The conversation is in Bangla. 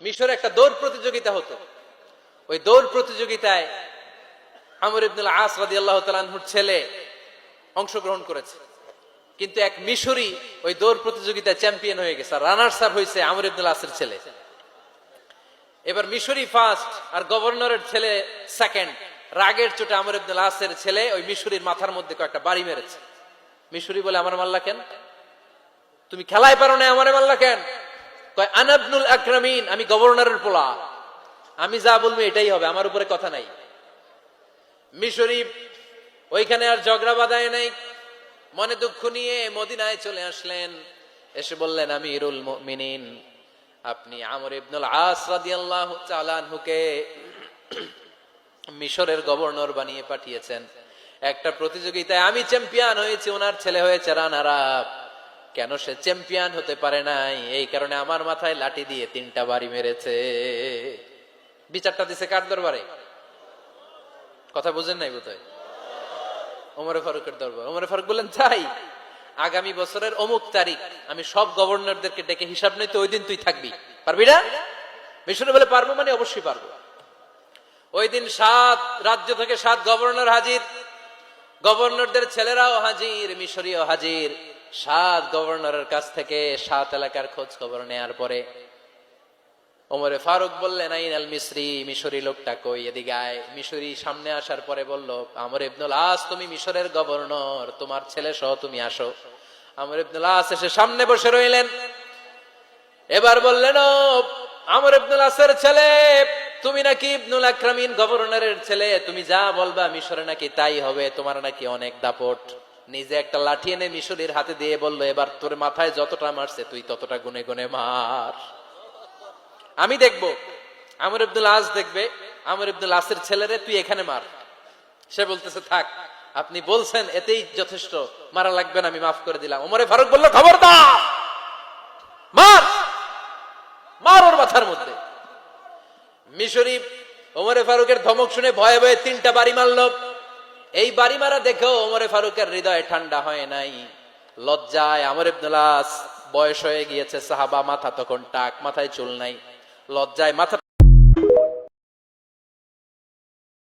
মিশরে একটা দৌড় প্রতিযোগিতা হতো। ওই দৌড় প্রতিযোগিতায় আমর ইবনুল আস রাদিয়াল্লাহু তাআলা আনহুর ছেলে অংশগ্রহণ করেছে, কিন্তু এক মিশরি ওই দৌড় প্রতিযোগিতায় চ্যাম্পিয়ন হয়ে গেছে, রানার্স আপ হয়েছে আমর ইবনুল আসের ছেলে। এবার মিশরি ফার্স্ট আর গভর্নরের ছেলে সেকেন্ড। রাগের চোটে আমর ইবনুল আসের ছেলে ওই মিশরির মাথার মধ্যে কয়েকটা বাড়ি মেরেছে। মিশরি বলে, আমার মাল্লা কেন? তুমি খেলায় পারো না, আমারে মাল্লা কেন? কয়, আনা ইবনুল আকরামিন, আমি গভর্নরের পোলা, আমি যা বলবো এটাই হবে, আমার উপরে কথা নাই। মিশরি ওইখানে আর ঝগড়া বাঁধায় নাই, মনে দুঃখ নিয়ে মদিনায় চলে আসলেন। এসে বললেন, আমিরুল মুমিনিন, আপনি আমর ইবনুল আস রাদিয়াল্লাহু তাআলা আনহুকে মিশরের গভর্নর বানিয়ে পাঠিয়েছেন। একটা প্রতিযোগিতায় আমি চ্যাম্পিয়ন হয়েছি, ওনার ছেলে হয়েছে রানার আপ। কেন সে চ্যাম্পিয়ন হতে পারে নাই? এই কারণে আমার মাথায় লাঠি দিয়ে 3টা বাড়ি মেরেছে। বিচারটা দিছে কার দরবারে? কথা বুঝেন নাই বোধহয়? ওমরে ফারুকের দরবার। ওমরে ফারুক বললেন, তাই আগামী বছরের অমুক তারিখ আমি সব গভর্নরদেরকে ডেকে হিসাব নিতে, ওই দিন তুই থাকবি, পারবি না? মিশরে বলে, পারবো মানে অবশ্যই পারবো। ওই দিন 7 রাজ্য থেকে 7 গভর্নর হাজির, গভর্নরদের ছেলেরাও হাজির, মিশরীয় হাজির। 7 গভর্নরের কাছ থেকে 7 এলাকার খোঁজ খবর নেয়ার পরে ওমরে ফারুক বললেন, আইন আল মিসরি, মিশরি লোকটা কই, এদিকে আয়। মিশরি সামনে আসার পরে বলল, আমর ইবনুল আস, তুমি মিশরের গভর্নর, তোমার ছেলে সহ তুমি আসো। আমর ইবনুল আস এসে সামনে বসে রইলেন। এবার বললেন, ও আমর ইবনুল আসের ছেলে, তুমি নাকি ইবনুল আকরামিন গভর্নরের ছেলে, তুমি যা বলবা মিশরে নাকি তাই হবে, তোমার নাকি অনেক দাপট। নিজে একটা লাঠি এনে মিশরীর হাতে দিয়ে বলল, এবার তোর মাথায় যতটা মারছে তুই ততটা গুনে গুনে মার, আমি দেখব। আমর ইবনুল আস দেখবে, আমর ইবনুল আসের ছেলেরে তুই এখানে মার। সে বলতেছে, থাক, আপনি বলছেন এতেই যথেষ্ট, মারা লাগবে না, আমি মাফ করে দিলাম। ওমরে ফারুক বলল, খবরদার, মার, মার ওর মাথার মধ্যে। মিশরি ওমরে ফারুকের ধমক শুনে ভয়ে ভয়ে 3টা বাড়ি মারল। এই বাড়ি মারা দেখেও ওমরে ফারুকের হৃদয় ঠান্ডা হয় নাই। লজ্জায় আমর ইবনুল আস, বয়স হয়ে গিয়েছে সাহাবা, মাথা তখন টাক, মাথায় চুল নাই, লজ্জায় মাথা